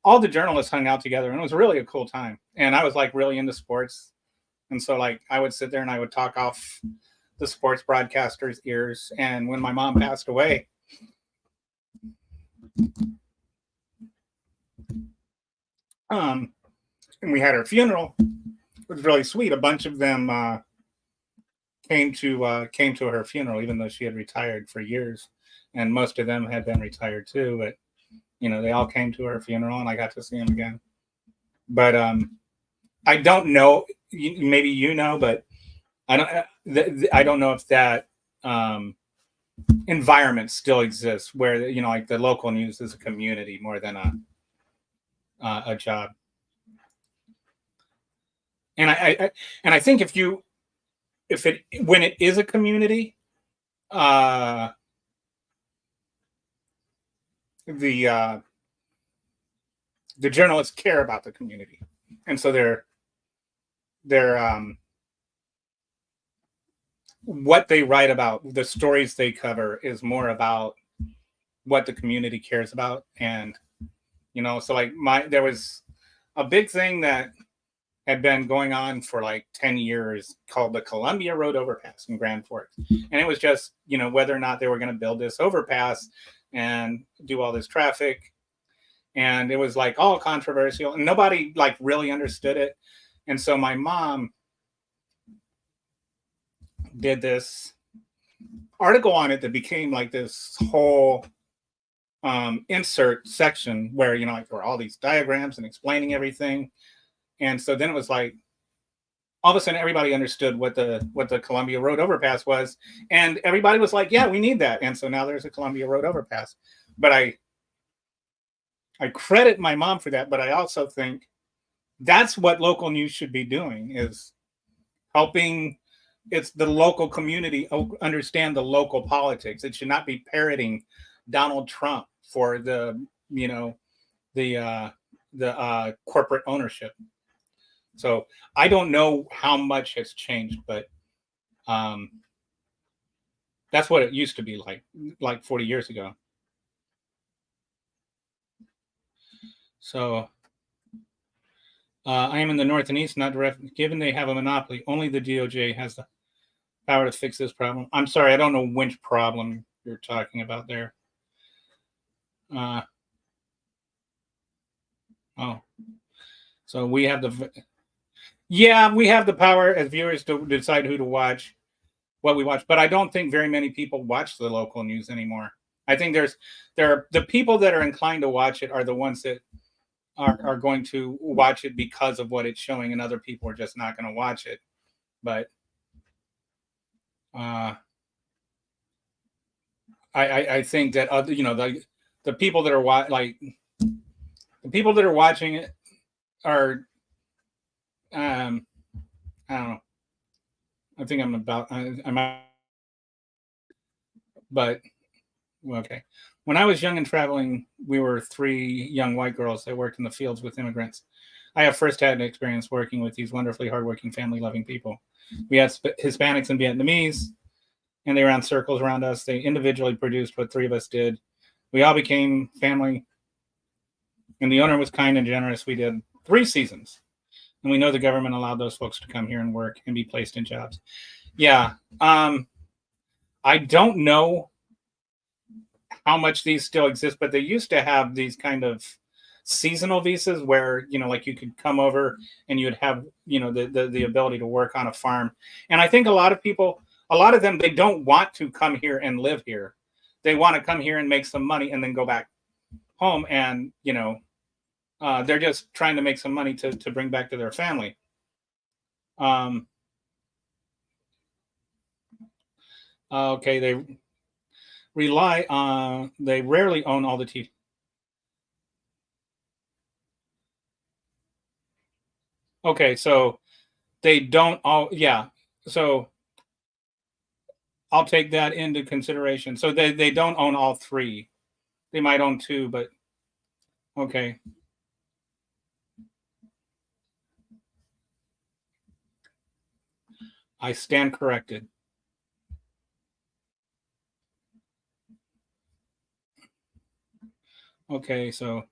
all the journalists hung out together, and it was really a cool time. And I was like really into sports, and so like I would sit there and I would talk off the sports broadcasters' ears. And when my mom passed away, and we had her funeral, it was really sweet. A bunch of them came to her funeral, even though she had retired for years, and most of them had been retired too. But they all came to her funeral, and I got to see them again. But I don't know. Maybe but I don't know if that environment still exists, where like the local news is a community more than a job. And I think when it is a community, the journalists care about the community, and so they're what they write about, the stories they cover, is more about what the community cares about. And so like there was a big thing that had been going on for like 10 years called the Columbia Road Overpass in Grand Forks. And it was just, whether or not they were going to build this overpass and do all this traffic. And it was like all controversial, and nobody like really understood it. And so my mom did this article on it that became like this whole insert section where like there were all these diagrams and explaining everything. And so then it was like all of a sudden everybody understood what the Columbia Road Overpass was, and everybody was like, yeah, we need that. And so now there's a Columbia Road Overpass. But I credit my mom for that, but I also think that's what local news should be doing, is helping the local community understand the local politics. It should not be parroting Donald Trump for the corporate ownership. So I don't know how much has changed, but that's what it used to be like 40 years ago. So I am in the North and East, not direct. Given they have a monopoly, only the DOJ has the power to fix this problem. I'm sorry, I don't know which problem you're talking about there. So we have we have the power as viewers to decide who to watch, what we watch. But I don't think very many people watch the local news anymore. I think the people that are inclined to watch it are the ones that are going to watch it because of what it's showing, and other people are just not going to watch it. But I think that the people that are the people that are watching it are I don't know. I think but okay. When I was young and traveling, we were 3 young white girls that worked in the fields with immigrants. I have firsthand experience working with these wonderfully hardworking, family-loving people. We had Hispanics and Vietnamese, and they ran circles around us. They individually produced what 3 of us did. We all became family, and the owner was kind and generous. We did 3 seasons, and we know the government allowed those folks to come here and work and be placed in jobs. Yeah. I don't know how much these still exist, but they used to have these kind of seasonal visas where like you could come over and you'd have the ability to work on a farm. And I think a lot of them, they don't want to come here and live here. They want to come here and make some money and then go back home, and they're just trying to make some money to bring back to their family. Okay, they rarely own all the TV. Okay, so they don't all, yeah. So I'll take that into consideration. So they don't own all three. They might own two, but okay. I stand corrected. Okay, so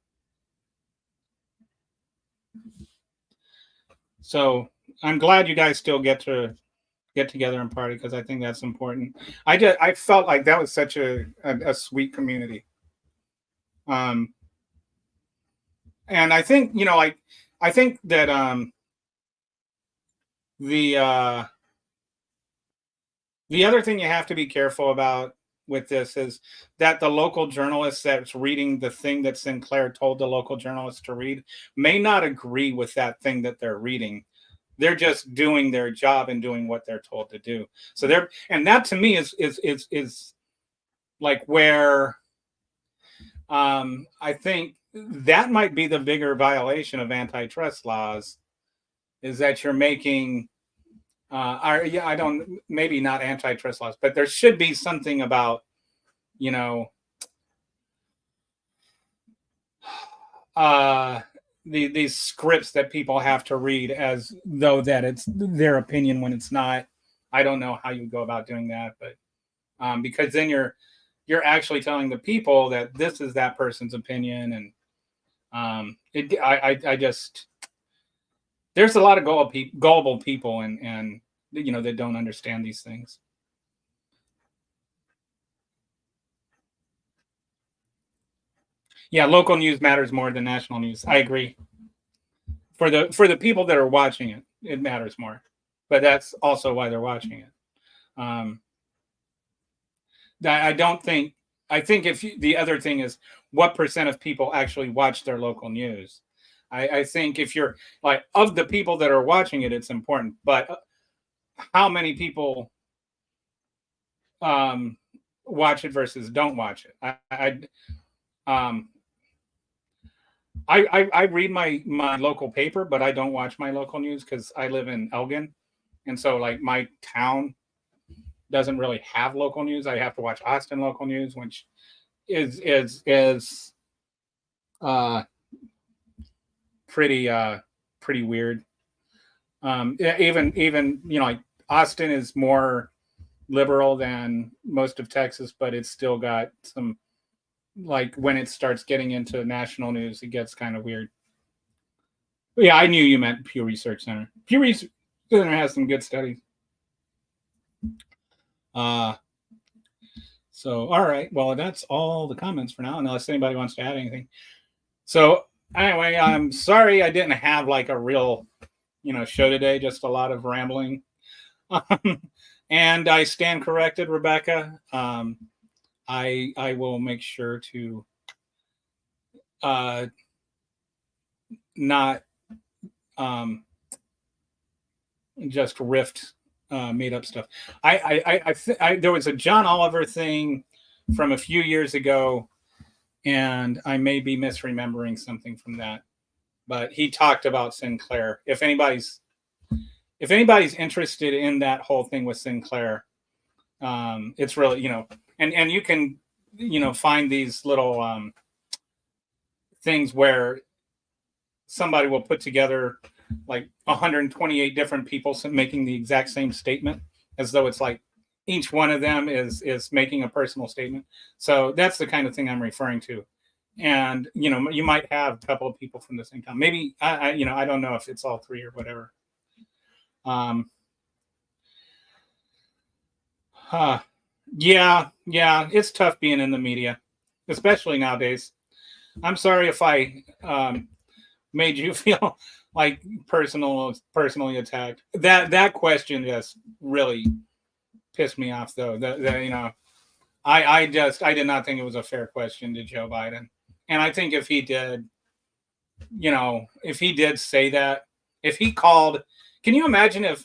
I'm glad you guys still get together and party because I think that's important. I felt like that was such a sweet community. Um, and I think I think that the uh, the other thing you have to be careful about with this is that the local journalist that's reading the thing that Sinclair told the local journalist to read may not agree with that thing that they're reading. They're just doing their job and doing what they're told to do. So they're, and that to me is like where I think that might be the bigger violation of antitrust laws is that you're making yeah, I don't, maybe not antitrust laws, but there should be something about, you know, uh, these scripts that people have to read as though that it's their opinion when it's not. I don't know how you go about doing that, but because then you're actually telling the people that this is that person's opinion, and I just, there's a lot of gullible people, and that don't understand these things. Yeah, local news matters more than national news. I agree. For the people that are watching it, it matters more. But that's also why they're watching it. Um, I don't think. I think if the other thing is what percent of people actually watch their local news. I think if you're like of the people that are watching it, it's important. But how many people um, watch it versus don't watch it? Um, I read my local paper, but I don't watch my local news because I live in Elgin, and so like my town doesn't really have local news. I have to watch Austin local news, which is uh pretty weird. Even like Austin is more liberal than most of Texas, but it's still got some, like when it starts getting into national news, it gets kind of weird. But yeah, I knew you meant Pew Research Center. Pew Research Center has some good studies. Uh so all right. Well, that's all the comments for now, unless anybody wants to add anything. So anyway, I'm sorry I didn't have like a real, show today, just a lot of rambling. And I stand corrected, Rebecca. I will make sure to not just rift made up stuff. There was a John Oliver thing from a few years ago, and I may be misremembering something from that. But he talked about Sinclair. If anybody's interested in that whole thing with Sinclair, it's really, and you can, find these little things where somebody will put together like 128 different people making the exact same statement, as though it's like each one of them is making a personal statement. So that's the kind of thing I'm referring to. And you might have a couple of people from the same town. Maybe I don't know if it's all three or whatever. Yeah, it's tough being in the media, especially nowadays. I'm sorry if I made you feel like personally attacked. That question just really pissed me off, though. I did not think it was a fair question to Joe Biden, and I think if he did, if he did say that, if he called, can you imagine if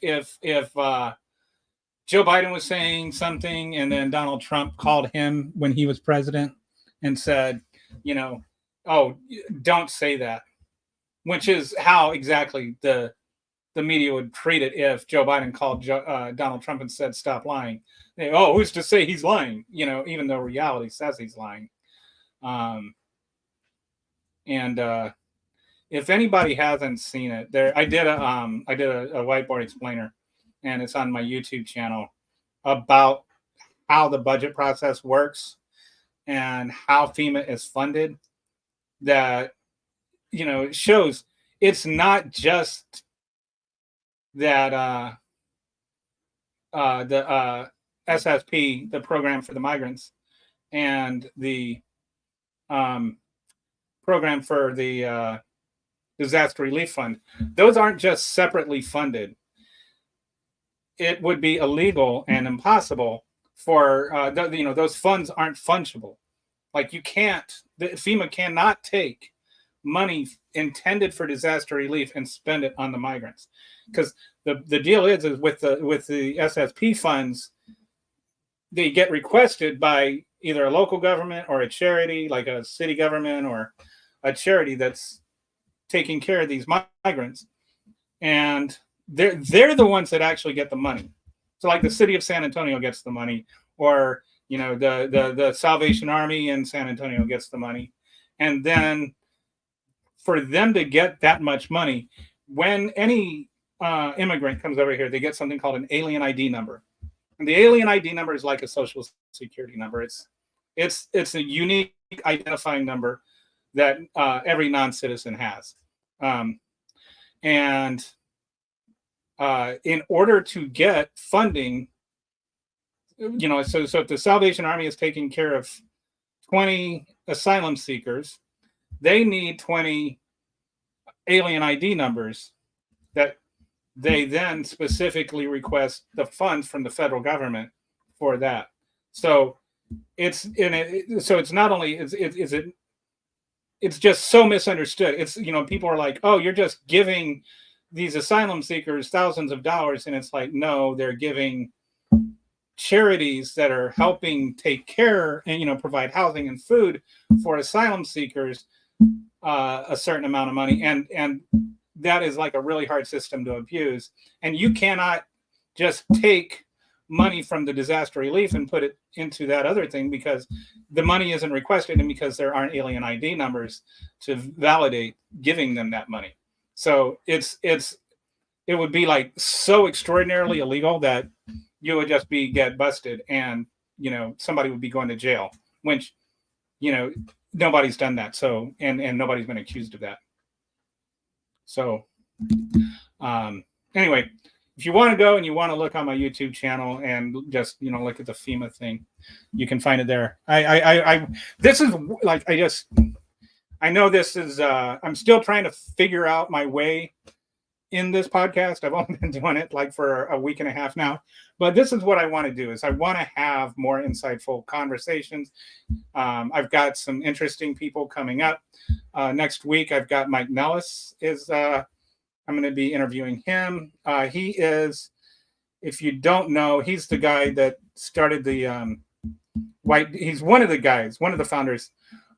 Joe Biden was saying something, and then Donald Trump called him when he was president and said, you know, oh, don't say that, which is how exactly the media would treat it if Joe Biden called Donald Trump and said, stop lying. Oh, who's to say he's lying? Even though reality says he's lying. And if anybody hasn't seen it, I did a whiteboard explainer, and it's on my YouTube channel about how the budget process works and how FEMA is funded. That it shows it's not just that the SSP, the program for the migrants, and the program for the disaster relief fund, those aren't just separately funded. It would be illegal and impossible for those funds aren't fungible. Like FEMA cannot take money intended for disaster relief and spend it on the migrants, because the deal is with the SSP funds, they get requested by either a local government or a charity, like a city government or a charity that's taking care of these migrants, and they're the ones that actually get the money. So like the city of San Antonio gets the money, or the Salvation Army in San Antonio gets the money. And then for them to get that much money, when any immigrant comes over here, they get something called an alien ID number. And the alien ID number is like a social security number. It's a unique identifying number that every non-citizen has. And in order to get funding, so if the Salvation Army is taking care of 20 asylum seekers, they need 20 alien ID numbers that they then specifically request the funds from the federal government for that. So it's not only it's just so misunderstood. It's people are like, oh, you're just giving these asylum seekers thousands of dollars, and it's like, no, they're giving charities that are helping take care and provide housing and food for asylum seekers a certain amount of money, and that is like a really hard system to abuse. And you cannot just take money from the disaster relief and put it into that other thing, because the money isn't requested and because there aren't alien ID numbers to validate giving them that money. So it would be like so extraordinarily illegal that you would just get busted, and somebody would be going to jail, which nobody's done that. So and nobody's been accused of that. So anyway, if you want to go and you want to look on my YouTube channel and just look at the FEMA thing, you can find it there. This is like I know this is I'm still trying to figure out my way in this podcast. I've only been doing it like for a week and a half now, but this is what I want to do. Is I want to have more insightful conversations. I've got some interesting people coming up next week. I've got Mike Nellis I'm going to be interviewing him. He is, if you don't know, he's the guy that started the he's one of the founders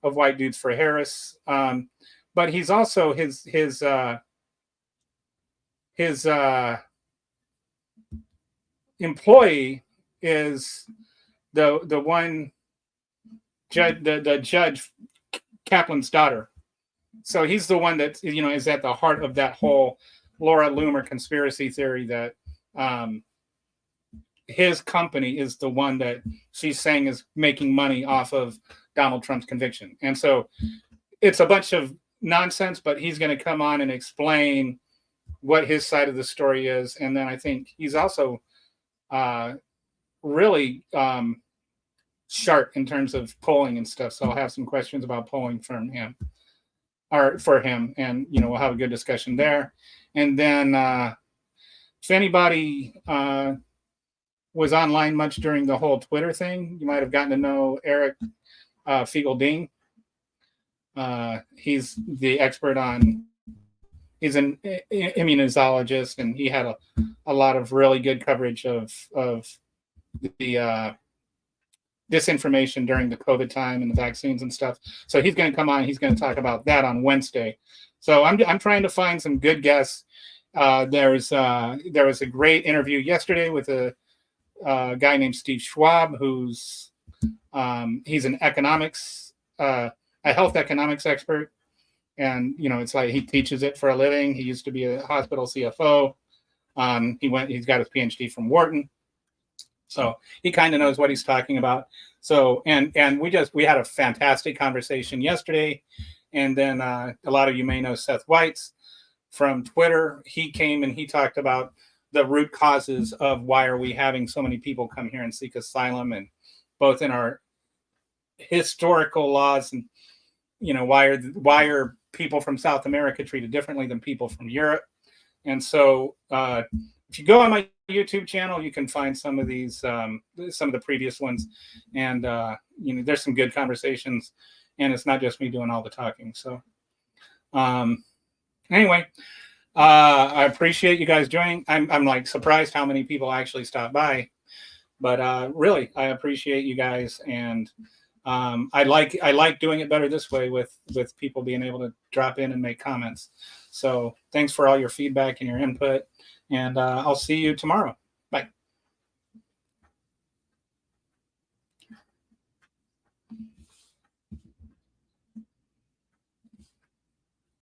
of White Dudes for Harris. But he's also his employee is the one judge, the judge Kaplan's daughter. So he's the one that is at the heart of that whole Laura Loomer conspiracy theory that his company is the one that she's saying is making money off of Donald Trump's conviction. And so it's a bunch of nonsense, but he's going to come on and explain what his side of the story is. And then I think he's also really sharp in terms of polling and stuff. So I'll have some questions about polling from him. Or for him, and we'll have a good discussion there. And then if anybody was online much during the whole Twitter thing, you might have gotten to know Eric Fiegel-Dean. He's the expert on he's an immunologist, and he had a lot of really good coverage of the disinformation during the COVID time and the vaccines and stuff. So he's going to come on. He's going to talk about that on Wednesday. So I'm trying to find some good guests. There was a great interview yesterday with a guy named Steve Schwab, who's he's an economics, a health economics expert, and it's like he teaches it for a living. He used to be a hospital CFO. He's got his PhD from Wharton. So he kind of knows what he's talking about. So and we had a fantastic conversation yesterday. And then a lot of you may know Seth Weitz from Twitter. He came and he talked about the root causes of why are we having so many people come here and seek asylum, and both in our historical laws, and why are people from South America treated differently than people from Europe. And so if you go on my YouTube channel, you can find some of these, some of the previous ones, and there's some good conversations, and it's not just me doing all the talking. So anyway, I appreciate you guys joining. I'm like surprised how many people actually stopped by, but really I appreciate you guys, and I like doing it better this way with people being able to drop in and make comments. So thanks for all your feedback and your input. And I'll see you tomorrow.